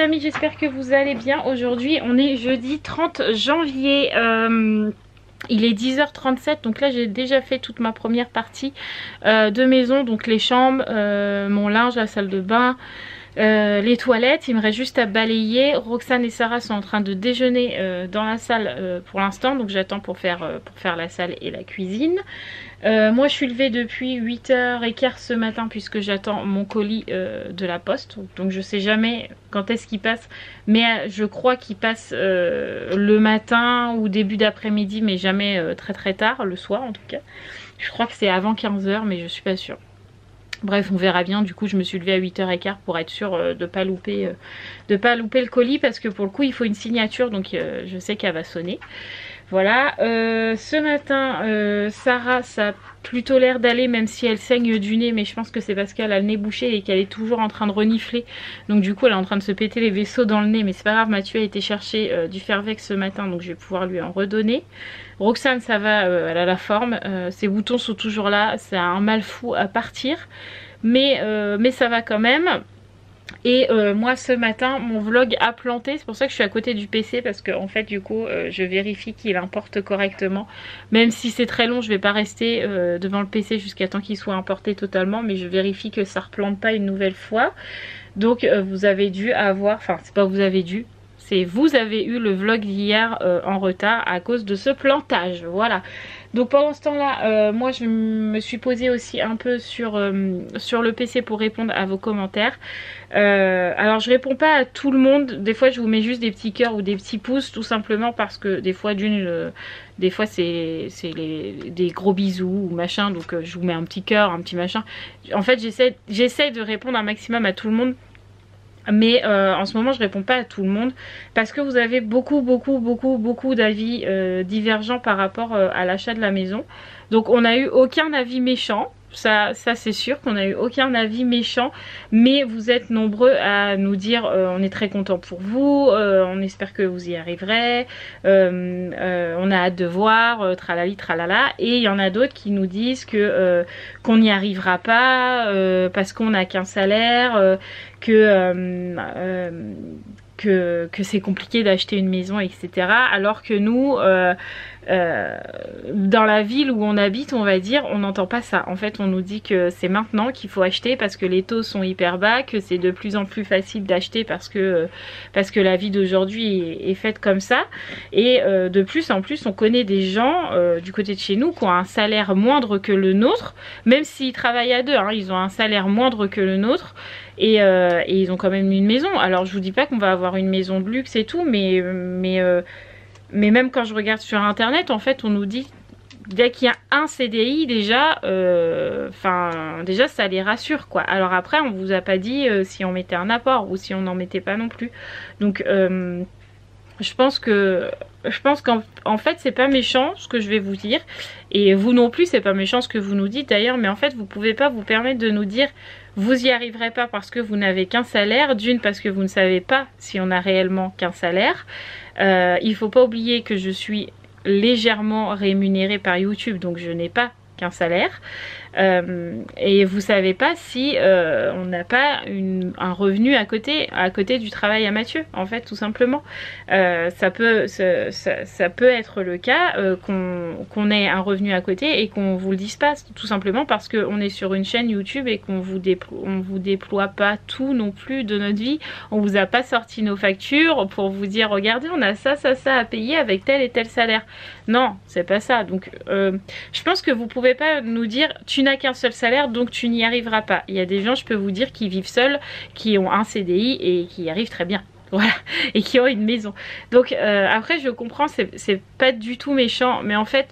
amis, j'espère que vous allez bien. Aujourd'hui on est jeudi 30 janvier, il est 10h37, donc là j'ai déjà fait toute ma première partie de maison, donc les chambres, mon linge, la salle de bain, les toilettes. Il me reste juste à balayer. Roxane et Sarah sont en train de déjeuner dans la salle pour l'instant, donc j'attends pour faire la salle et la cuisine. Moi je suis levée depuis 8h15 ce matin puisque j'attends mon colis de la poste, donc je sais jamais quand est-ce qu'il passe, mais je crois qu'il passe le matin ou début d'après-midi, mais jamais très très tard, le soir en tout cas. Je crois que c'est avant 15h, mais je suis pas sûre. Bref, on verra bien. Du coup je me suis levée à 8h15 pour être sûre de pas louper le colis, parce que pour le coup il faut une signature, donc je sais qu'elle va sonner. Voilà, ce matin Sarah, ça a plutôt l'air d'aller, même si elle saigne du nez, mais je pense que c'est parce qu'elle a le nez bouché et qu'elle est toujours en train de renifler, donc du coup elle est en train de se péter les vaisseaux dans le nez, mais c'est pas grave. Mathieu a été chercher du Fervex ce matin, donc je vais pouvoir lui en redonner. Roxane ça va, elle a la forme, ses boutons sont toujours là, c'est un mal fou à partir, mais ça va quand même. Et moi ce matin mon vlog a planté, c'est pour ça que je suis à côté du PC, parce que en fait du coup je vérifie qu'il importe correctement. Même si c'est très long, je vais pas rester devant le PC jusqu'à temps qu'il soit importé totalement, mais je vérifie que ça replante pas une nouvelle fois. Donc vous avez dû avoir, enfin c'est pas vous avez dû, c'est vous avez eu le vlog d'hier en retard à cause de ce plantage, voilà. Donc pendant ce temps là, moi je me suis posée aussi un peu sur le PC pour répondre à vos commentaires. Alors je réponds pas à tout le monde, des fois je vous mets juste des petits cœurs ou des petits pouces, tout simplement parce que des fois des fois c'est des gros bisous ou machin, donc je vous mets un petit cœur, un petit machin. En fait j'essaie de répondre un maximum à tout le monde. Mais en ce moment je réponds pas à tout le monde parce que vous avez beaucoup d'avis divergents par rapport à l'achat de la maison. Donc on n'a eu aucun avis méchant, ça c'est sûr qu'on n'a eu aucun avis méchant, mais vous êtes nombreux à nous dire on est très content pour vous, on espère que vous y arriverez, on a hâte de voir, tralali tralala. Et il y en a d'autres qui nous disent que qu'on n'y arrivera pas parce qu'on n'a qu'un salaire, que c'est compliqué d'acheter une maison, etc. Alors que nous, dans la ville où on habite, on va dire, on n'entend pas ça. En fait on nous dit que c'est maintenant qu'il faut acheter parce que les taux sont hyper bas, que c'est de plus en plus facile d'acheter parce que la vie d'aujourd'hui est faite comme ça. Et de plus en plus on connaît des gens du côté de chez nous qui ont un salaire moindre que le nôtre, même s'ils travaillent à deux, hein, ils ont un salaire moindre que le nôtre. Et ils ont quand même une maison. Alors je vous dis pas qu'on va avoir une maison de luxe et tout, mais même quand je regarde sur internet, en fait on nous dit dès qu'il y a un CDI déjà, déjà ça les rassure quoi. Alors après on vous a pas dit si on mettait un apport ou si on n'en mettait pas non plus. Donc je pense qu'en fait c'est pas méchant ce que je vais vous dire, et vous non plus c'est pas méchant ce que vous nous dites d'ailleurs, mais en fait vous pouvez pas vous permettre de nous dire vous y arriverez pas parce que vous n'avez qu'un salaire, d'une parce que vous ne savez pas si on a réellement qu'un salaire. Il faut pas oublier que je suis légèrement rémunérée par YouTube, donc je n'ai pas qu'un salaire. Et vous savez pas si on n'a pas un revenu à côté du travail à Mathieu, en fait, tout simplement. Ça peut être le cas qu'on ait un revenu à côté et qu'on vous le dise pas, tout simplement parce qu'on est sur une chaîne YouTube et qu'on vous déploie pas tout non plus de notre vie. On vous a pas sorti nos factures pour vous dire regardez on a ça à payer avec tel et tel salaire. Non, c'est pas ça. Donc je pense que vous pouvez pas nous dire tu n'as qu'un seul salaire donc tu n'y arriveras pas. Il y a des gens, je peux vous dire, qui vivent seuls, qui ont un CDI et qui y arrivent très bien. Voilà, et qui ont une maison. Donc après je comprends, c'est pas du tout méchant, mais en fait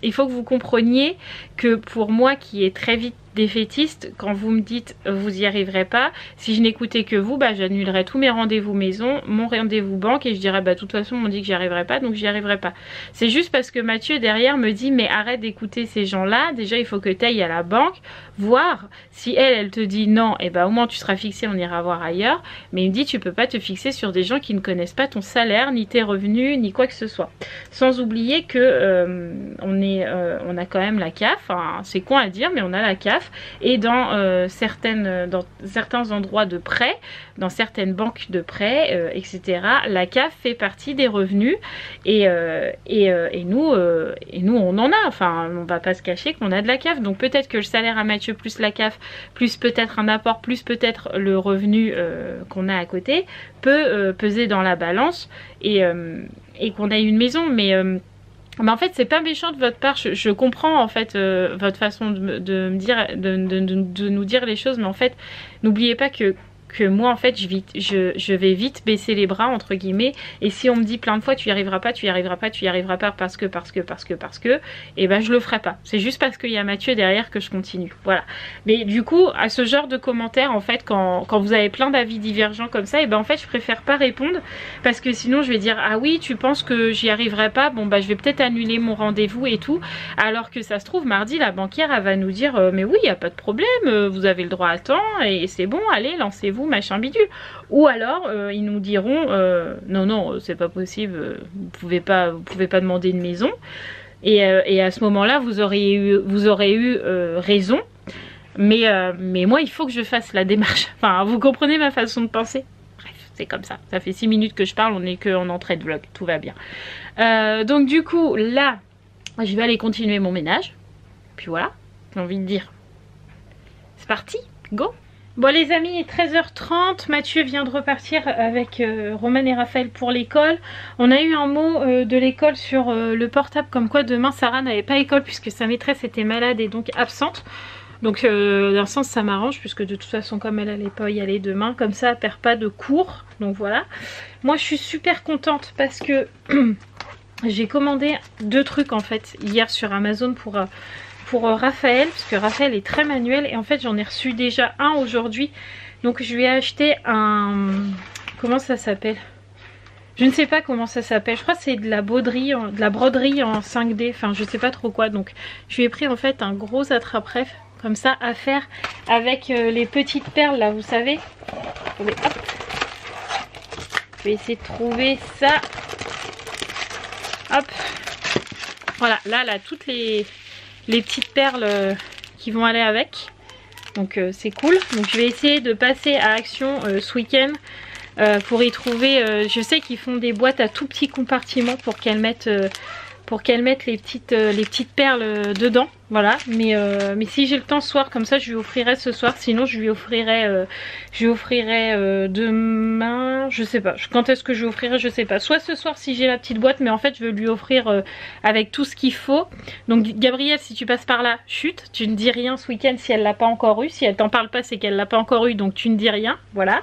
il faut que vous compreniez que pour moi qui est très vite défaitiste, quand vous me dites vous y arriverez pas, si je n'écoutais que vous, bah j'annulerais tous mes rendez-vous maison, mon rendez-vous banque, et je dirais bah de toute façon on me dit que j'y arriverai pas, donc j'y arriverai pas. C'est juste parce que Mathieu derrière me dit mais arrête d'écouter ces gens là, déjà il faut que tu ailles à la banque voir si elle te dit non, et bah au moins tu seras fixé, on ira voir ailleurs. Mais il me dit tu peux pas te fixer sur des gens qui ne connaissent pas ton salaire, ni tes revenus, ni quoi que ce soit. Sans oublier que on a quand même la CAF, hein, c'est con à dire mais on a la CAF. CAF et dans certains endroits de prêt, dans certaines banques de prêt, etc. La CAF fait partie des revenus et nous on en a, enfin on va pas se cacher qu'on a de la CAF, donc peut-être que le salaire à Mathieu plus la CAF plus peut-être un apport plus peut-être le revenu qu'on a à côté peut peser dans la balance et qu'on ait une maison, mais en fait c'est pas méchant de votre part, je comprends en fait votre façon de me dire, de nous dire les choses, mais en fait n'oubliez pas que moi en fait je vais vite baisser les bras entre guillemets, et si on me dit plein de fois tu y arriveras pas, tu y arriveras pas, tu y arriveras pas parce que et ben je le ferai pas, c'est juste parce qu'il y a Mathieu derrière que je continue, voilà. Mais du coup à ce genre de commentaires en fait quand vous avez plein d'avis divergents comme ça, et ben en fait je préfère pas répondre, parce que sinon je vais dire ah oui tu penses que j'y arriverai pas, bon bah je vais peut-être annuler mon rendez-vous et tout, alors que ça se trouve mardi la banquière elle va nous dire mais oui il y a pas de problème, vous avez le droit à temps et c'est bon, allez lancez-vous machin bidule, ou alors ils nous diront non c'est pas possible, vous pouvez pas demander une maison, et à ce moment là vous aurez eu raison, mais moi il faut que je fasse la démarche, enfin vous comprenez ma façon de penser, bref c'est comme ça, ça fait 6 minutes que je parle, on est que en entrée de vlog, tout va bien. Donc du coup là je vais aller continuer mon ménage, puis voilà, j'ai envie de dire c'est parti, go. Bon les amis, il est 13h30, Mathieu vient de repartir avec Roman et Raphaël pour l'école. On a eu un mot de l'école sur le portable, comme quoi demain Sarah n'avait pas école puisque sa maîtresse était malade et donc absente. Donc d'un sens ça m'arrange puisque de toute façon comme elle allait pas y aller demain, comme ça elle perd pas de cours, donc voilà. Moi je suis super contente parce que j'ai commandé 2 trucs en fait hier sur Amazon pour Raphaël, parce que Raphaël est très manuel, et en fait j'en ai reçu déjà un aujourd'hui, donc je lui ai acheté un, comment ça s'appelle, je ne sais pas comment ça s'appelle, je crois que c'est de la broderie en 5D, enfin je sais pas trop quoi, donc je lui ai pris en fait un gros attrape-rêve comme ça à faire avec les petites perles là, vous savez. Attendez, hop, je vais essayer de trouver ça, hop, voilà, là toutes les petites perles qui vont aller avec, donc c'est cool. Donc je vais essayer de passer à Action ce week-end pour y trouver, je sais qu'ils font des boîtes à tout petits compartiments pour qu'elles mettent les petites perles dedans, voilà. Mais si j'ai le temps ce soir, comme ça je lui offrirai ce soir, sinon je lui offrirai demain, je sais pas quand est-ce que je lui offrirai, je sais pas, soit ce soir si j'ai la petite boîte, mais en fait je veux lui offrir avec tout ce qu'il faut. Donc Gabrielle, si tu passes par là, chut, tu ne dis rien ce week-end si elle l'a pas encore eu, si elle t'en parle pas c'est qu'elle l'a pas encore eu, donc tu ne dis rien, voilà.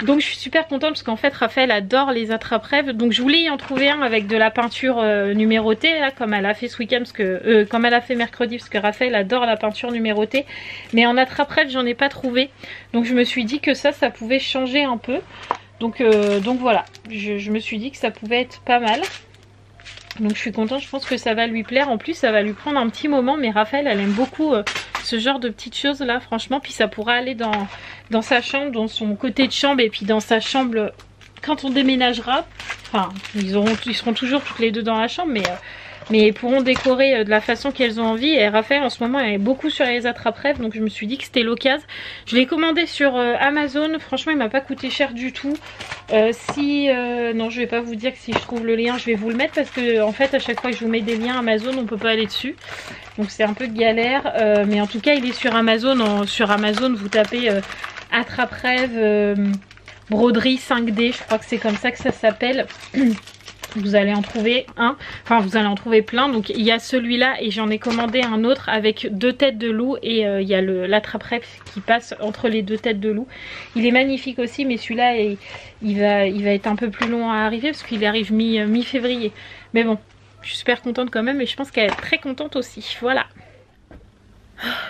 Donc je suis super contente parce qu'en fait Raphaël adore les attrape-rêves, donc je voulais y en trouver un avec de la peinture numérotée là, comme elle a fait ce week-end, parce que comme elle a fait mercredi, parce que Raphaël adore la peinture numérotée, mais en attrape-rêve j'en ai pas trouvé, donc je me suis dit que ça pouvait changer un peu, donc voilà, je me suis dit que ça pouvait être pas mal. Donc je suis contente, je pense que ça va lui plaire. En plus ça va lui prendre un petit moment, mais Raphaël elle aime beaucoup ce genre de petites choses là, franchement. Puis ça pourra aller dans sa chambre, dans son côté de chambre, et puis dans sa chambre quand on déménagera. Enfin ils seront toujours toutes les deux dans la chambre, mais ils pourront décorer de la façon qu'elles ont envie. Et Raphaël en ce moment elle est beaucoup sur les attrape-rêves, donc je me suis dit que c'était l'occasion. Je l'ai commandé sur Amazon, franchement il m'a pas coûté cher du tout. Non je vais pas vous dire que si je trouve le lien je vais vous le mettre, parce que en fait à chaque fois que je vous mets des liens Amazon on peut pas aller dessus, donc c'est un peu galère, mais en tout cas il est sur Amazon. Sur Amazon vous tapez attrape-rêve broderie 5D, je crois que c'est comme ça que ça s'appelle. Vous allez en trouver un, enfin vous allez en trouver plein. Donc il y a celui-là et j'en ai commandé un autre avec 2 têtes de loup, et il y a l'attrape-rêve qui passe entre les 2 têtes de loup. Il est magnifique aussi, mais celui-là il va être un peu plus long à arriver parce qu'il arrive mi-février. Mais bon, je suis super contente quand même, et je pense qu'elle est très contente aussi. Voilà.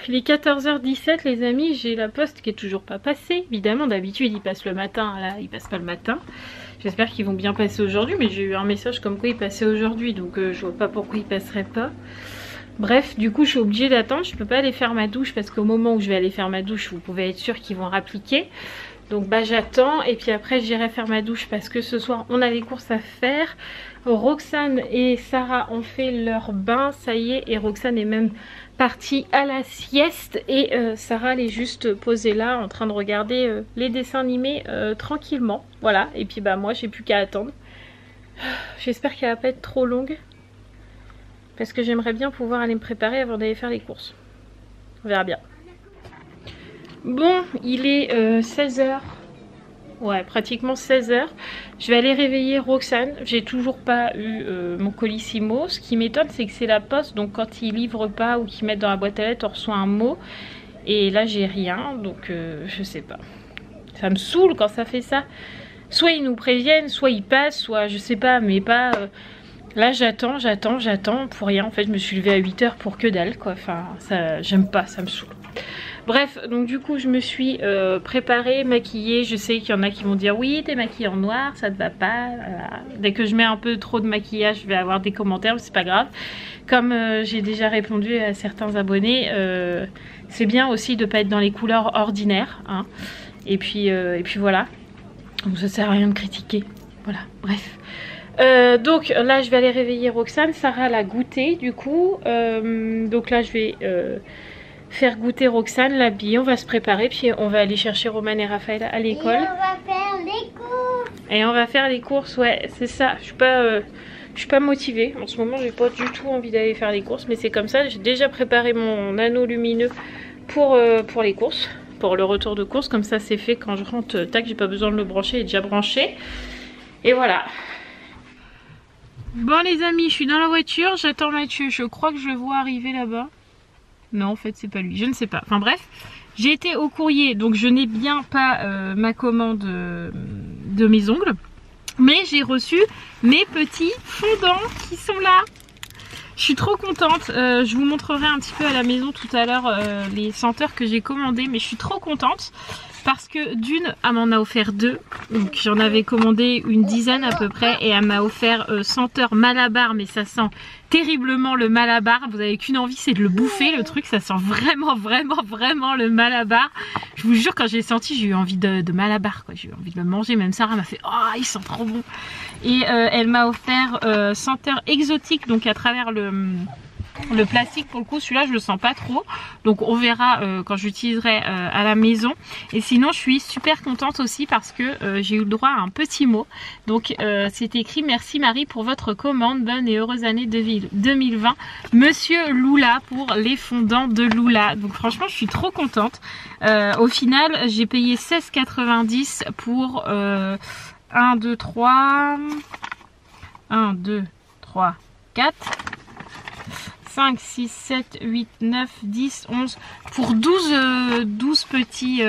Il est 14h17 les amis, j'ai la poste qui est toujours pas passée. Évidemment d'habitude il passe le matin, là il passe pas le matin. J'espère qu'ils vont bien passer aujourd'hui, mais j'ai eu un message comme quoi il passait aujourd'hui, donc je vois pas pourquoi il passerait pas. Bref, du coup je suis obligée d'attendre, je peux pas aller faire ma douche parce qu'au moment où je vais aller faire ma douche, vous pouvez être sûr qu'ils vont rappliquer. Donc bah j'attends et puis après j'irai faire ma douche parce que ce soir on a les courses à faire. Roxane et Sarah ont fait leur bain, ça y est, et Roxane est même partie à la sieste et Sarah elle est juste posée là en train de regarder les dessins animés tranquillement. Voilà, et puis bah moi j'ai plus qu'à attendre. J'espère qu'elle va pas être trop longue parce que j'aimerais bien pouvoir aller me préparer avant d'aller faire les courses. On verra bien. Bon, il est 16h. Ouais, pratiquement 16h. Je vais aller réveiller Roxane. J'ai toujours pas eu mon colissimo. Ce qui m'étonne, c'est que c'est la poste. Donc quand ils livrent pas ou qu'ils mettent dans la boîte à lettres, on reçoit un mot. Et là, j'ai rien. Donc je sais pas. Ça me saoule quand ça fait ça. Soit ils nous préviennent, soit ils passent, soit je sais pas, mais pas... Là, j'attends pour rien. En fait, je me suis levée à 8h pour que dalle, quoi. Enfin, ça, j'aime pas, ça me saoule. Bref, donc du coup je me suis préparée, maquillée. Je sais qu'il y en a qui vont dire oui t'es maquillée en noir, ça te va pas. Dès que je mets un peu trop de maquillage je vais avoir des commentaires, mais c'est pas grave. Comme j'ai déjà répondu à certains abonnés, c'est bien aussi de pas être dans les couleurs ordinaires, hein. Et puis voilà, donc ça sert à rien de critiquer. Voilà, bref. Donc là je vais aller réveiller Roxane. Sarah l'a goûté du coup, donc là je vais... faire goûter Roxane, l'habiller, on va se préparer, puis on va aller chercher Roman et Raphaël à l'école. Et on va faire les courses. Et on va faire les courses, ouais, c'est ça. Je suis pas motivée. En ce moment, j'ai pas du tout envie d'aller faire les courses, mais c'est comme ça. J'ai déjà préparé mon anneau lumineux pour les courses, pour le retour de course. Comme ça, c'est fait quand je rentre. Tac, j'ai pas besoin de le brancher, il est déjà branché. Et voilà. Bon les amis, je suis dans la voiture, j'attends Mathieu. Je crois que je le vois arriver là-bas. Non, en fait, c'est pas lui. Je ne sais pas. Enfin bref, j'ai été au courrier, donc je n'ai bien pas ma commande de mes ongles. Mais j'ai reçu mes petits fondants qui sont là. Je suis trop contente. Je vous montrerai un petit peu à la maison tout à l'heure les senteurs que j'ai commandées. Mais je suis trop contente. Parce que d'une, elle m'en a offert 2. Donc j'en avais commandé une dizaine à peu près. Et elle m'a offert senteur Malabar. Mais ça sent terriblement le Malabar. Vous avez qu'une envie, c'est de le bouffer le truc. Ça sent vraiment le Malabar. Je vous jure, quand j'ai senti, j'ai eu envie de Malabar, quoi. J'ai eu envie de le manger. Même Sarah m'a fait « Oh, il sent trop bon !» Et elle m'a offert senteur exotique. Donc à travers le plastique, pour le coup celui-là je le sens pas trop, donc on verra quand j'utiliserai à la maison. Et sinon je suis super contente aussi parce que j'ai eu le droit à un petit mot. Donc c'est écrit: merci Marie pour votre commande, bonne et heureuse année 2020, monsieur Lula, pour les fondants de Lula. Donc franchement je suis trop contente. Au final j'ai payé 16,90 pour 1, 2, 3 4 5, 6, 7, 8, 9, 10, 11 pour 12 petits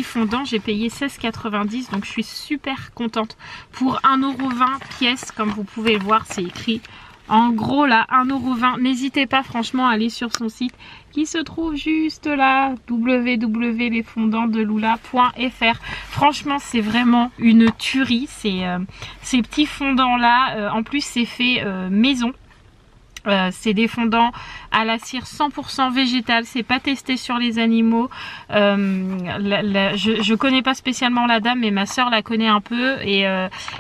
fondants. J'ai payé 16,90, donc je suis super contente. Pour 1,20 € pièce, comme vous pouvez le voir, c'est écrit en gros là, 1,20 €. N'hésitez pas franchement à aller sur son site qui se trouve juste là, www.lesfondantsdelula.fr. Franchement c'est vraiment une tuerie, ces petits fondants là. En plus c'est fait maison. C'est des fondants à la cire 100% végétale, c'est pas testé sur les animaux. Je connais pas spécialement la dame, mais ma soeur la connaît un peu et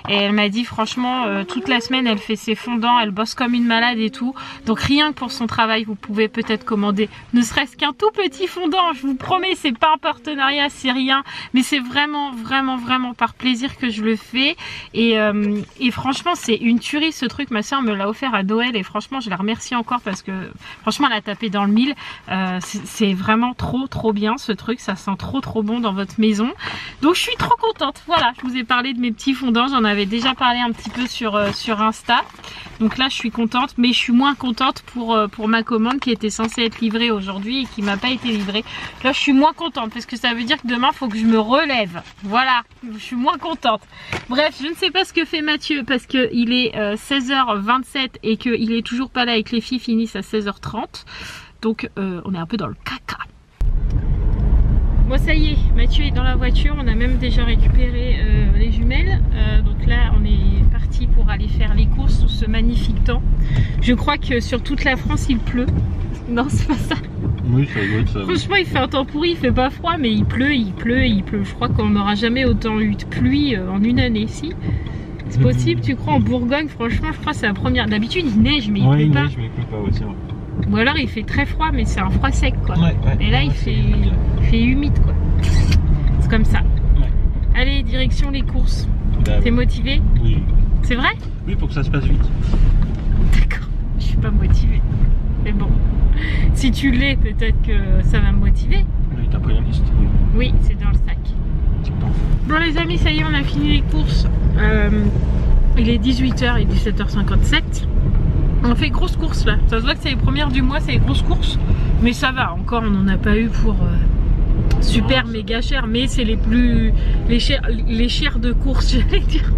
elle m'a dit franchement toute la semaine elle fait ses fondants, elle bosse comme une malade et tout. Donc rien que pour son travail vous pouvez peut-être commander ne serait-ce qu'un tout petit fondant. Je vous promets, c'est pas un partenariat, c'est rien, mais c'est vraiment par plaisir que je le fais. Et franchement c'est une tuerie ce truc. Ma soeur me l'a offert à Noël et franchement je la remercie encore parce que franchement elle a tapé dans le mille. C'est vraiment trop bien ce truc, ça sent trop bon dans votre maison. Donc je suis trop contente. Voilà, je vous ai parlé de mes petits fondants, j'en avais déjà parlé un petit peu sur Insta. Donc là je suis contente, mais je suis moins contente pour ma commande qui était censée être livrée aujourd'hui et qui m'a pas été livrée. Là je suis moins contente parce que ça veut dire que demain il faut que je me relève. Voilà, je suis moins contente. Bref, je ne sais pas ce que fait Mathieu parce qu'il est 16h27 et qu'il est toujours pas là et que les filles finissent à 16h30. Donc on est un peu dans le caca. Bon ça y est, Mathieu est dans la voiture, on a même déjà récupéré les jumelles. Donc là on est parti pour aller faire les courses sous ce magnifique temps. Je crois que sur toute la France il pleut. Non c'est pas ça. Oui, ça doit être ça. Franchement, il fait un temps pourri, il fait pas froid, mais il pleut, il pleut, il pleut. Je crois qu'on n'aura jamais autant eu de pluie en une année, si. C'est possible, tu crois, en Bourgogne, franchement, je crois que c'est la première. D'habitude, il neige, mais il pleut pas. Il neige, mais il pleut pas aussi. Ouais. Ou alors, il fait très froid, mais c'est un froid sec, quoi. Ouais, et là, il fait humide, quoi. C'est comme ça. Ouais. Allez, direction les courses. Bah, T'es motivé? Oui. C'est vrai? Oui, pour que ça se passe vite. D'accord, je suis pas motivée. Mais bon, si tu l'es, peut-être que ça va me motiver. Oui, t'as pris la liste? Oui, c'est dans le sac. Bon les amis, ça y est, on a fini les courses. Il est 18h et 17h57. On fait grosses courses là. Ça se voit que c'est les premières du mois, c'est les grosses courses. Mais ça va, encore on n'en a pas eu pour super méga cher. Mais c'est les plus... les chers de courses, j'allais dire.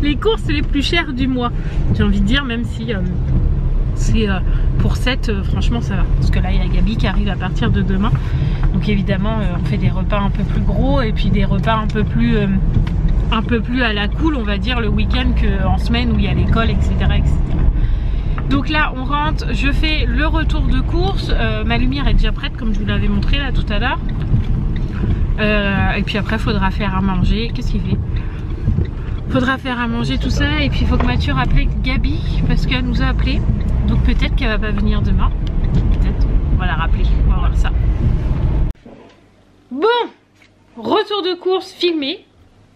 Les courses les plus chères du mois. J'ai envie de dire, même si... c'est pour 7, franchement ça va. Parce que là il y a Gabi qui arrive à partir de demain. Donc évidemment on fait des repas un peu plus gros et puis des repas un peu plus à la cool, on va dire, le week-end qu'en semaine où il y a l'école, etc., etc. Donc là on rentre, je fais le retour de course. Ma lumière est déjà prête comme je vous l'avais montré là tout à l'heure. Et puis après il faudra faire à manger. Qu'est-ce qu'il fait? Faudra faire à manger tout ça. Et puis il faut que Mathieu rappelle Gabi parce qu'elle nous a appelé. Donc peut-être qu'elle va pas venir demain. Peut-être. On va la rappeler. On va voir ça. Bon, retour de course filmé.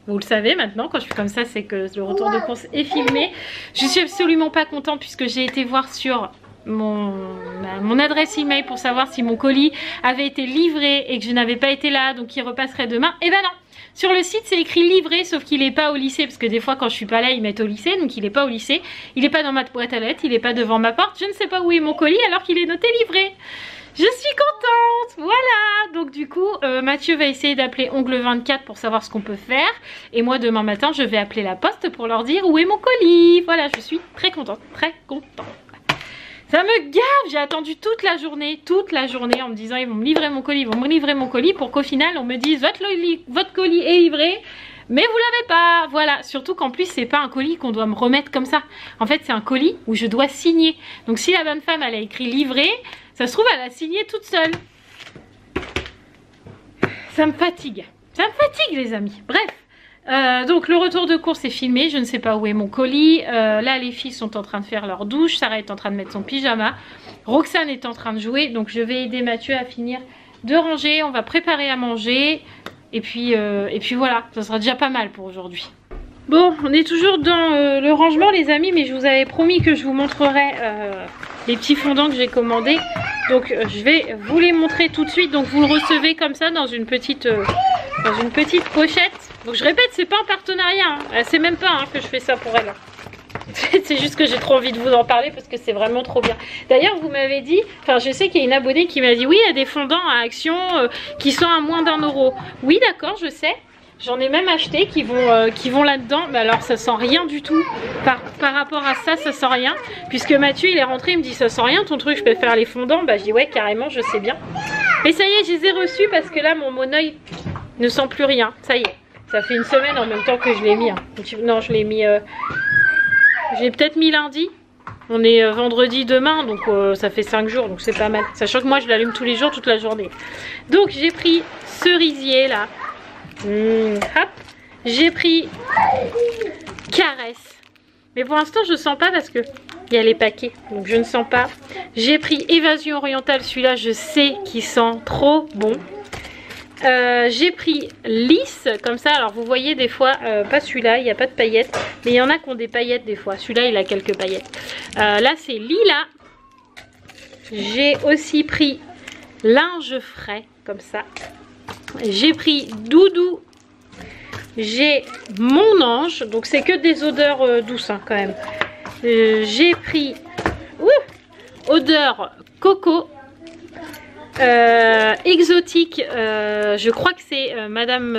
Vous le savez maintenant, quand je suis comme ça, c'est que le retour de course est filmé. Je suis absolument pas contente puisque j'ai été voir sur mon adresse email pour savoir si mon colis avait été livré et que je n'avais pas été là, donc il repasserait demain. Et ben non! Sur le site c'est écrit livré, sauf qu'il n'est pas au lycée, parce que des fois quand je suis pas là ils mettent au lycée, donc il n'est pas au lycée, il n'est pas dans ma boîte à lettres, il n'est pas devant ma porte, je ne sais pas où est mon colis alors qu'il est noté livré. Je suis contente, voilà. Donc du coup Mathieu va essayer d'appeler Ongle 24 pour savoir ce qu'on peut faire, et moi demain matin je vais appeler la poste pour leur dire où est mon colis. Voilà, je suis très contente, très contente. Ça me gave, j'ai attendu toute la journée en me disant ils vont me livrer mon colis, pour qu'au final on me dise votre colis est livré, mais vous l'avez pas. Voilà, surtout qu'en plus c'est pas un colis qu'on doit me remettre comme ça. En fait c'est un colis où je dois signer. Donc si la bonne femme elle a écrit livré, ça se trouve elle a signé toute seule. Ça me fatigue les amis, bref. Donc le retour de course est filmé, je ne sais pas où est mon colis. Là les filles sont en train de faire leur douche, Sarah est en train de mettre son pyjama, Roxane est en train de jouer, donc je vais aider Mathieu à finir de ranger, on va préparer à manger et puis voilà, ça sera déjà pas mal pour aujourd'hui. Bon, on est toujours dans le rangement les amis, mais je vous avais promis que je vous montrerai les petits fondants que j'ai commandés. Donc je vais vous les montrer tout de suite. Donc vous le recevez comme ça dans une petite pochette. Donc je répète, c'est pas un partenariat, hein. Elle sait même pas que je fais ça pour elle. C'est juste que j'ai trop envie de vous en parler parce que c'est vraiment trop bien. D'ailleurs vous m'avez dit, enfin je sais qu'il y a une abonnée qui m'a dit oui il y a des fondants à Action qui sont à moins d'1 €. Oui d'accord, je sais. J'en ai même acheté qui vont là-dedans. Mais alors ça sent rien du tout. Par rapport à ça, ça sent rien. Puisque Mathieu il est rentré, il me dit ça sent rien ton truc, je peux faire les fondants. Bah je dis ouais carrément, je sais bien. Mais ça y est, je les ai reçus parce que là mon œil ne sent plus rien. Ça y est. Ça fait une semaine en même temps que je l'ai mis. Hein. Non, je l'ai mis... je l'ai peut-être mis lundi. On est vendredi demain, donc ça fait 5 jours, donc c'est pas mal. Sachant que moi je l'allume tous les jours, toute la journée. Donc j'ai pris cerisier là. Hop. J'ai pris caresse. Mais pour l'instant je sens pas parce que il y a les paquets, donc je ne sens pas. J'ai pris évasion orientale, celui-là je sais qu'il sent trop bon. J'ai pris lisse comme ça, alors vous voyez des fois, pas celui-là, il n'y a pas de paillettes, mais il y en a qui ont des paillettes des fois, celui-là il a quelques paillettes. Là c'est lilas. J'ai aussi pris linge frais comme ça. J'ai pris doudou. J'ai mon ange, donc c'est que des odeurs douces hein, quand même. J'ai pris odeur coco. Exotique, je crois que c'est Madame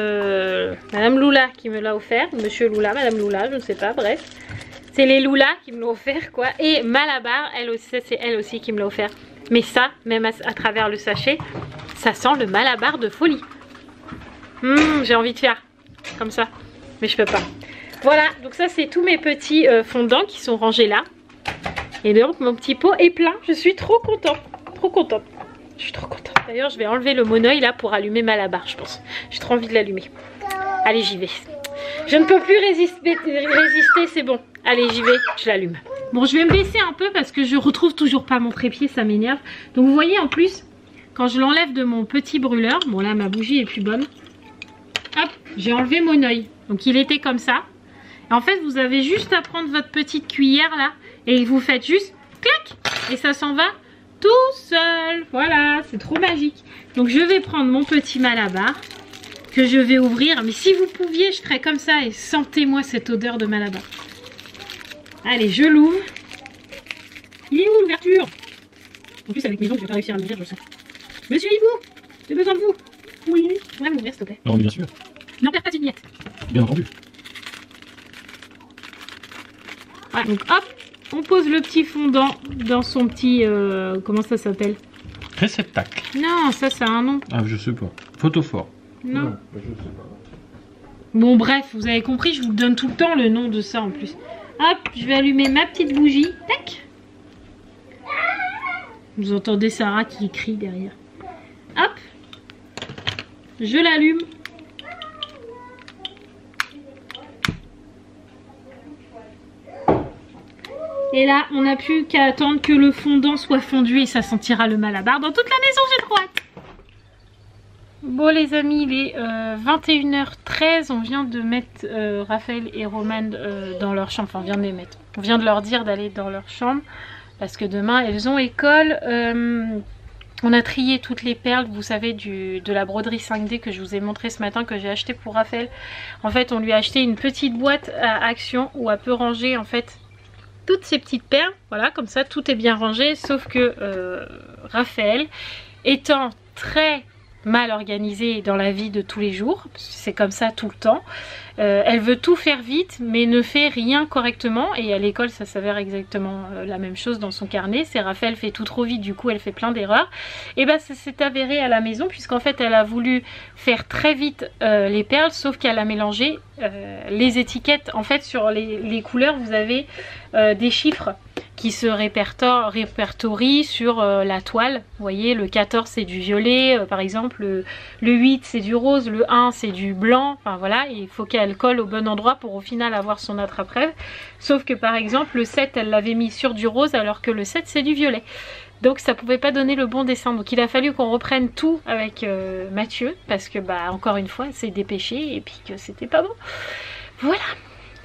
Lula qui me l'a offert, Monsieur Lula, Madame Lula, je ne sais pas, bref. C'est les Lula qui me l'ont offert quoi. Et Malabar, elle aussi, c'est elle aussi qui me l'a offert. Mais ça, même à travers le sachet, ça sent le Malabar de folie. J'ai envie de faire comme ça, mais je peux pas. Voilà, donc ça c'est tous mes petits fondants qui sont rangés là. Et donc mon petit pot est plein, je suis trop contente, trop contente. Je suis trop contente. D'ailleurs, je vais enlever le monoeil là pour allumer Malabar, je pense. J'ai trop envie de l'allumer. Allez, j'y vais. Je ne peux plus résister, c'est bon. Allez, j'y vais, je l'allume. Bon, je vais me baisser un peu parce que je retrouve toujours pas mon trépied, ça m'énerve. Donc vous voyez en plus, quand je l'enlève de mon petit brûleur, bon là ma bougie est plus bonne. Hop, j'ai enlevé mon œil. Donc il était comme ça. Et en fait, vous avez juste à prendre votre petite cuillère là et vous faites juste clac et ça s'en va tout seul. Voilà, c'est trop magique. Donc je vais prendre mon petit Malabar que je vais ouvrir. Mais si vous pouviez, je ferais comme ça et sentez-moi cette odeur de Malabar. Allez, je l'ouvre. Il est où l'ouverture? En plus avec mes ongles, je vais pas réussir à l'ouvrir, je le sens. Monsieur Hibou, j'ai besoin de vous. Oui. Ouais, m'ouvrir s'il te plaît. Non, bien sûr. N'en perds pas une miette. Bien entendu. Voilà, donc hop, on pose le petit fondant dans son petit... comment ça s'appelle? Réceptacle. Non, ça a un nom. Ah, je sais pas. Photophore. Non. Je sais pas. Bon bref, vous avez compris, je vous donne tout le temps le nom de ça en plus. Hop, je vais allumer ma petite bougie. Tac. Vous entendez Sarah qui crie derrière. Hop. Je l'allume. Et là, on n'a plus qu'à attendre que le fondant soit fondu et ça sentira le Malabar dans toute la maison, j'ai trop hâte. Bon les amis, il est 21h13, on vient de mettre Raphaël et Roman dans leur chambre, enfin on vient de les mettre. On vient de leur dire d'aller dans leur chambre parce que demain elles ont école. On a trié toutes les perles, vous savez, de la broderie 5D que je vous ai montré ce matin, que j'ai acheté pour Raphaël. En fait, on lui a acheté une petite boîte à Action où elle peut ranger en fait toutes ces petites perles. Voilà, comme ça tout est bien rangé, sauf que Raphaël, étant très mal organisée dans la vie de tous les jours, c'est comme ça tout le temps, elle veut tout faire vite mais ne fait rien correctement, et à l'école ça s'avère exactement la même chose dans son carnet. C'est Raphaël fait tout trop vite, du coup elle fait plein d'erreurs, et bah ça s'est avéré à la maison puisqu'en fait elle a voulu faire très vite les perles, sauf qu'elle a mélangé les étiquettes. En fait sur les couleurs vous avez des chiffres qui se répertorient sur la toile. Vous voyez, le 14 c'est du violet par exemple, le 8 c'est du rose, le 1 c'est du blanc, enfin voilà, il faut qu'elle colle au bon endroit pour au final avoir son attrape-rêve. Sauf que par exemple le 7 elle l'avait mis sur du rose alors que le 7 c'est du violet. Donc ça pouvait pas donner le bon dessin. Donc il a fallu qu'on reprenne tout avec Mathieu parce que bah encore une fois c'est dépêché et puis que c'était pas bon. Voilà,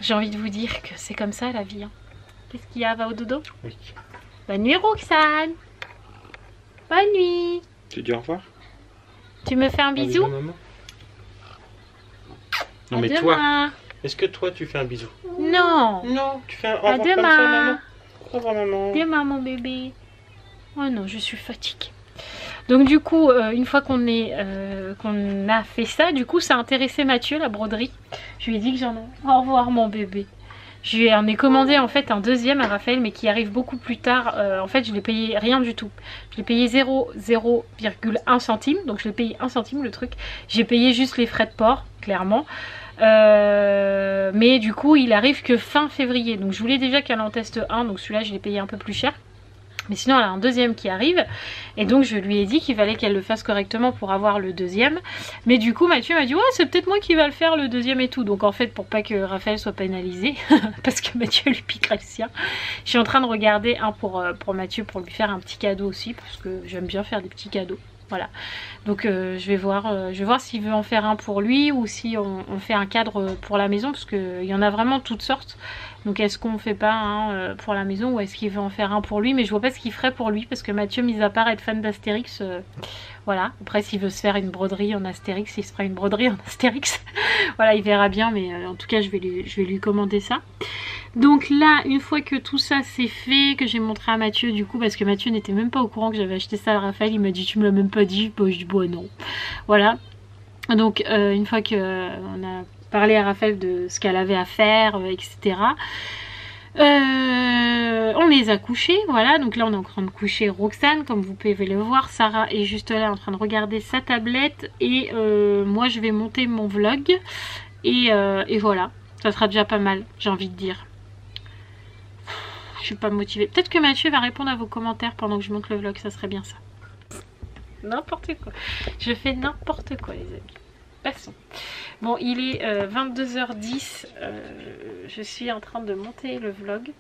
j'ai envie de vous dire que c'est comme ça la vie, hein. Qu'est-ce qu'il y a? Va au dodo? Oui. Bonne nuit Roxane. Bonne nuit. Tu dis au revoir? Tu me fais un bisou? Bisou, maman. Non À mais demain. toi, est-ce que toi tu fais un bisou? Non. Non, tu fais un au À revoir comme ça, demain. maman. Au revoir maman. Demain mon bébé. Oh non, je suis fatiguée. Donc du coup, une fois qu'on a fait ça, du coup ça a intéressé Mathieu, la broderie. Je lui ai dit que j'en ai. Au revoir mon bébé. Je lui en ai commandé en fait un deuxième à Raphaël mais qui arrive beaucoup plus tard. En fait je l'ai payé rien du tout. Je l'ai payé 0,1 centime. Donc je l'ai payé 1 centime le truc. J'ai payé juste les frais de port clairement. Mais du coup il arrive que fin février. Donc je voulais déjà qu'elle en teste un. Donc celui-là je l'ai payé un peu plus cher. Mais sinon elle a un deuxième qui arrive. Et donc je lui ai dit qu'il fallait qu'elle le fasse correctement pour avoir le deuxième. Mais du coup Mathieu m'a dit ouais c'est peut-être moi qui va le faire le deuxième et tout. Donc en fait pour pas que Raphaël soit pénalisé, parce que Mathieu lui piquerait le sien, je suis en train de regarder un pour Mathieu pour lui faire un petit cadeau aussi. Parce que j'aime bien faire des petits cadeaux. Voilà, donc je vais voir s'il veut en faire un pour lui ou si on fait un cadre pour la maison, parce qu'il y en a vraiment toutes sortes. Donc est-ce qu'on fait pas un pour la maison ou est-ce qu'il veut en faire un pour lui? Mais je vois pas ce qu'il ferait pour lui parce que Mathieu, mis à part être fan d'Astérix, voilà. Après s'il veut se faire une broderie en Astérix, il se fera une broderie en Astérix. Voilà, il verra bien, mais en tout cas je vais lui commander ça. Donc là, une fois que tout ça c'est fait, que j'ai montré à Mathieu du coup, parce que Mathieu n'était même pas au courant que j'avais acheté ça à Raphaël, il m'a dit tu me l'as même pas dit, bon, je dis bon non. Voilà, donc une fois qu'on a parlé à Raphaël de ce qu'elle avait à faire, etc. On les a couchés, voilà, donc là on est en train de coucher Roxane, comme vous pouvez le voir. Sarah est juste là en train de regarder sa tablette et moi je vais monter mon vlog et voilà, ça sera déjà pas mal, j'ai envie de dire. Je suis pas motivée. Peut-être que Mathieu va répondre à vos commentaires pendant que je monte le vlog, ça serait bien ça. N'importe quoi. Je fais n'importe quoi, les amis. Passons. Bon, il est 22h10. Je suis en train de monter le vlog.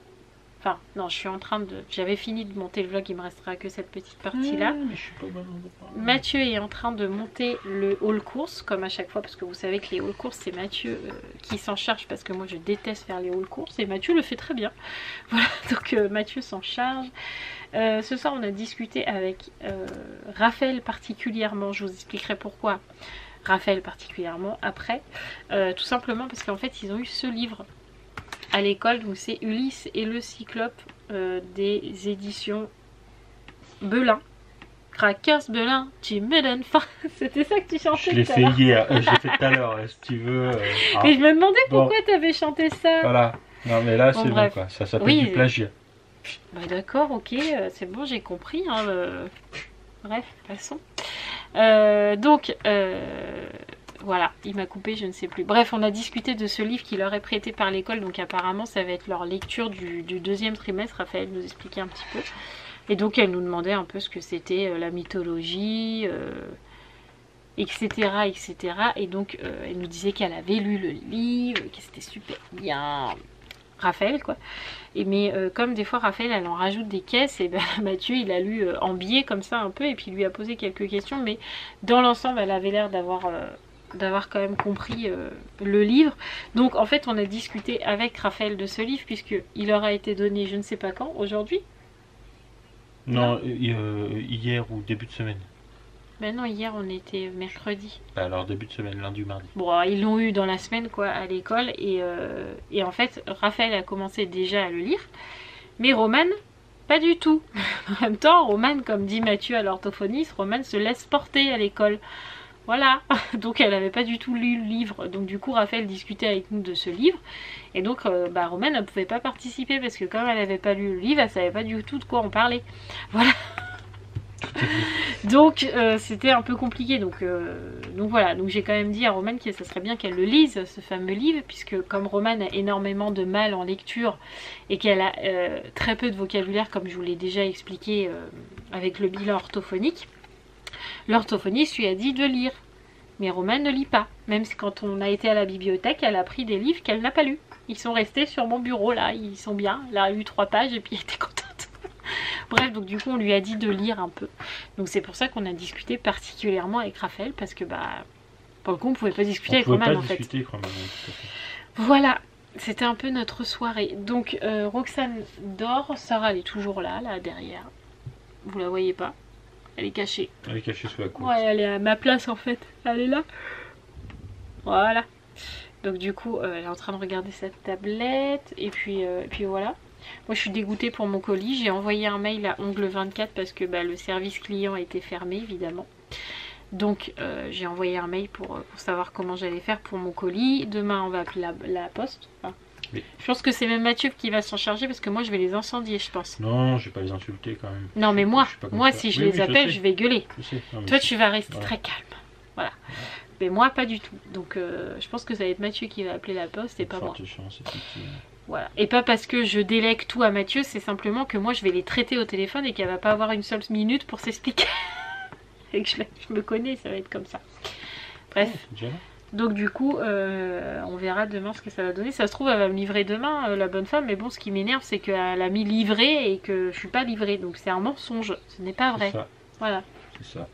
Enfin, non, je suis en train de... J'avais fini de monter le vlog, il me restera que cette petite partie-là. Mais je suis pas bonne en parler. Mathieu est en train de monter le haul course, comme à chaque fois, parce que vous savez que les haul course, c'est Mathieu qui s'en charge, parce que moi, je déteste faire les haul course, et Mathieu le fait très bien. Voilà, donc Mathieu s'en charge. Ce soir, on a discuté avec Raphaël particulièrement, je vous expliquerai pourquoi. Raphaël particulièrement après, tout simplement parce qu'en fait, ils ont eu ce livre à l'école, donc c'est Ulysse et le Cyclope des éditions Belin. Crackers Belin, tu me donnes faim. C'était ça que tu chantais. Je l'ai fait hier, je l'ai fait tout à l'heure, si tu veux. Mais je me demandais pourquoi tu avais chanté ça. Voilà, non mais là Bon, c'est bref. bon quoi, ça s'appelle Oui. du plagiat. Bah d'accord, ok, c'est bon, j'ai compris. Hein, bref, passons. Voilà, il m'a coupé, je ne sais plus. Bref, on a discuté de ce livre qui leur est prêté par l'école, donc apparemment ça va être leur lecture du deuxième trimestre. Raphaël nous expliquait un petit peu. Et donc elle nous demandait un peu ce que c'était la mythologie, etc., etc. Et donc elle nous disait qu'elle avait lu le livre, que c'était super bien. Raphaël quoi. Et mais comme des fois Raphaël elle en rajoute des caisses, et ben Mathieu il a lu en biais comme ça un peu, et puis il lui a posé quelques questions, mais dans l'ensemble elle avait l'air d'avoir quand même compris le livre. Donc en fait on a discuté avec Raphaël de ce livre, puisque il leur a été donné je ne sais pas quand, aujourd'hui. Non, hier ou début de semaine. Ben non, hier on était mercredi. Alors début de semaine, lundi ou mardi. Bon, ils l'ont eu dans la semaine quoi à l'école, et en fait Raphaël a commencé déjà à le lire, mais Romane pas du tout. En même temps, Romane, comme dit Mathieu à l'orthophoniste, Romane se laisse porter à l'école. Voilà, donc elle n'avait pas du tout lu le livre. Donc du coup Raphaël discutait avec nous de ce livre, et donc Romane ne pouvait pas participer parce que comme elle n'avait pas lu le livre, elle savait pas du tout de quoi on parlait. Voilà. Donc c'était un peu compliqué, donc voilà, donc j'ai quand même dit à Romane que ça serait bien qu'elle le lise, ce fameux livre, puisque comme Romane a énormément de mal en lecture et qu'elle a très peu de vocabulaire, comme je vous l'ai déjà expliqué avec le bilan orthophonique, l'orthophoniste lui a dit de lire, mais Romane ne lit pas. Même si quand on a été à la bibliothèque, elle a pris des livres qu'elle n'a pas lus. Ils sont restés sur mon bureau là, ils sont bien, elle a lu 3 pages et puis elle était contente. Bref, donc du coup on lui a dit de lire un peu. Donc c'est pour ça qu'on a discuté particulièrement avec Raphaël, parce que pour le coup on pouvait pas discuter avec Romane en fait. Voilà, c'était un peu notre soirée. Donc Roxane dort, Sarah elle est toujours là derrière. Vous la voyez pas, elle est cachée. Elle est cachée sous la couette. Ouais, elle est à ma place en fait, elle est là. Voilà. Donc du coup elle est en train de regarder sa tablette, et puis voilà. Moi je suis dégoûtée pour mon colis, j'ai envoyé un mail à Ongle 24 parce que le service client était fermé évidemment. Donc j'ai envoyé un mail pour savoir comment j'allais faire pour mon colis. Demain on va appeler la poste. Enfin, oui. Je pense que c'est même Mathieu qui va s'en charger, parce que moi je vais les incendier je pense. Non, je vais pas les insulter quand même. Non mais moi si je les appelle je vais gueuler. Non, toi tu vas rester très calme. Voilà. Mais moi pas du tout. Donc je pense que ça va être Mathieu qui va appeler la poste et pas moi. Chance, voilà. Et pas parce que je délègue tout à Mathieu, c'est simplement que moi je vais les traiter au téléphone et qu'elle va pas avoir une seule minute pour s'expliquer. Et que je me connais, ça va être comme ça. Bref. Donc du coup, on verra demain ce que ça va donner. Ça se trouve, elle va me livrer demain, la bonne femme. Mais bon, ce qui m'énerve, c'est qu'elle a mis livré et que je suis pas livrée. Donc c'est un mensonge. Ce n'est pas vrai. Ça. Voilà. C'est ça.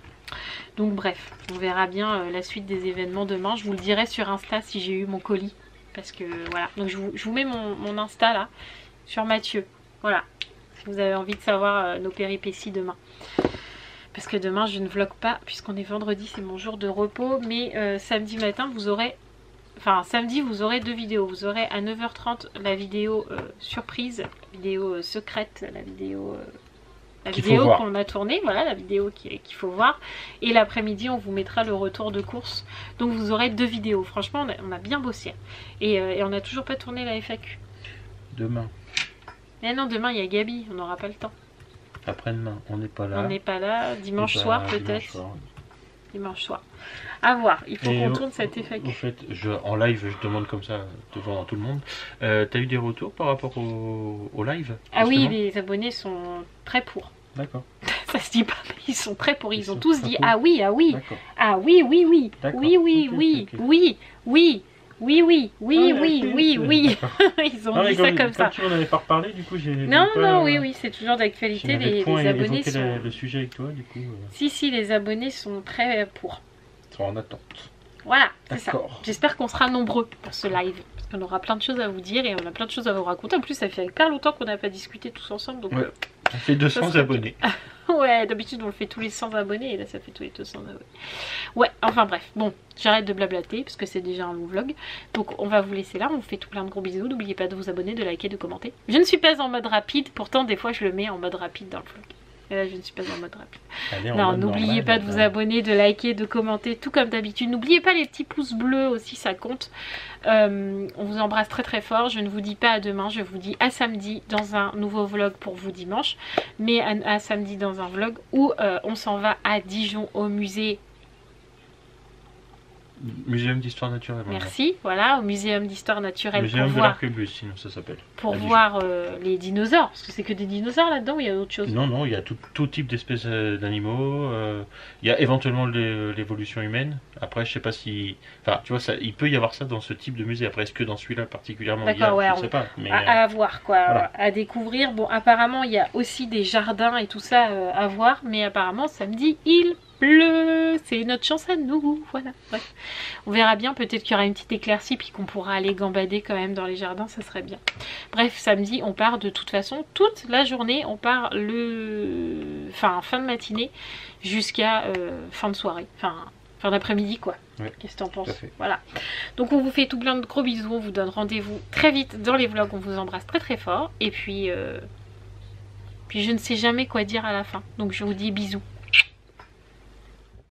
Donc bref, on verra bien la suite des événements demain. Je vous le dirai sur Insta si j'ai eu mon colis. Parce que voilà, donc je vous mets mon Insta là, sur Mathieu. Voilà, si vous avez envie de savoir nos péripéties demain. Parce que demain je ne vlog pas, puisqu'on est vendredi, c'est mon jour de repos. Mais samedi matin vous aurez, enfin samedi vous aurez 2 vidéos. Vous aurez à 9h30 la vidéo surprise, la vidéo secrète, la vidéo... qu'on a tournée, voilà la vidéo qu'il faut voir. Et l'après-midi on vous mettra le retour de course. Donc vous aurez 2 vidéos. Franchement on a bien bossé. Et on n'a toujours pas tourné la FAQ. Demain. Mais non, demain il y a Gabi, on n'aura pas le temps. Après-demain, on n'est pas là. On n'est pas là, dimanche soir peut-être. Dimanche soir. À voir, il faut qu'on tourne cette FAQ. En fait, en live, je demande comme ça devant tout le monde. T'as eu des retours par rapport au live? Ah oui, les abonnés sont très pour. D'accord. ça se dit pas, mais ils sont prêts pour. Ils ont sont tous prêts dit pour. ah oui, ah oui, D'accord. ah oui, oui, oui, D'accord. oui, oui, Ok, oui, ok, ok. oui, oui, oui, oui, oui, Ah, oui, ok, oui, ok, oui. d'accord. Ils ont Non, mais dit ça comme ça. tu m'en avais pas reparlé, du coup, j'ai. Non, pas, non, oui, oui, c'est toujours d'actualité. j'avais Les point abonnés évoqué sont. le sujet avec toi, du coup. Si, les abonnés sont très pour. Sera en attente. Voilà, c'est ça. D'accord. J'espère qu'on sera nombreux pour ce live. Parce qu'on aura plein de choses à vous dire et on a plein de choses à vous raconter. En plus, ça fait hyper longtemps qu'on n'a pas discuté tous ensemble. Donc, Ouais. Ça fait 200 serait abonnés. ouais, d'habitude on le fait tous les 100 abonnés et là ça fait tous les 200 abonnés. Ouais, enfin bref, bon, j'arrête de blablater parce que c'est déjà un long vlog. Donc on va vous laisser là, on vous fait tout plein de gros bisous. N'oubliez pas de vous abonner, de liker, de commenter. Je ne suis pas en mode rapide, pourtant des fois je le mets en mode rapide dans le vlog. Et là je ne suis pas en mode rapide. Allez, en Non, mode n'oubliez normal, pas de vous abonner, de liker, de commenter, tout comme d'habitude. N'oubliez pas les petits pouces bleus aussi, ça compte. On vous embrasse très très fort. Je ne vous dis pas à demain, je vous dis à samedi dans un nouveau vlog pour vous dimanche. Mais à samedi dans un vlog où on s'en va à Dijon au musée. Muséum d'histoire naturelle. Merci, voilà, au muséum d'histoire naturelle Muséum pour de voir, l'arquebus, sinon ça s'appelle. pour à Dijon. voir les dinosaures. Parce que c'est que des dinosaures là-dedans ou il y a autre chose? Non, non, il y a tout type d'espèces d'animaux. Il y a éventuellement l'évolution humaine. Après, je sais pas si. Enfin, tu vois, ça, il peut y avoir ça dans ce type de musée. Après, est-ce que dans celui-là particulièrement il y a, D'accord, ouais, je sais pas. Mais, à voir quoi, voilà. à découvrir. Bon, apparemment il y a aussi des jardins et tout ça à voir, mais apparemment samedi il pleut, c'est notre chance à nous, voilà. Bref, on verra bien, peut-être qu'il y aura une petite éclaircie puis qu'on pourra aller gambader quand même dans les jardins, ça serait bien. Bref, samedi on part de toute façon toute la journée, on part fin de matinée jusqu'à fin de soirée, fin d'après-midi quoi. Ouais, qu'est-ce que t'en penses? tout à fait. Voilà. Donc on vous fait tout plein de gros bisous, on vous donne rendez-vous très vite dans les vlogs, on vous embrasse très très fort. Et puis je ne sais jamais quoi dire à la fin. Donc je vous dis bisous.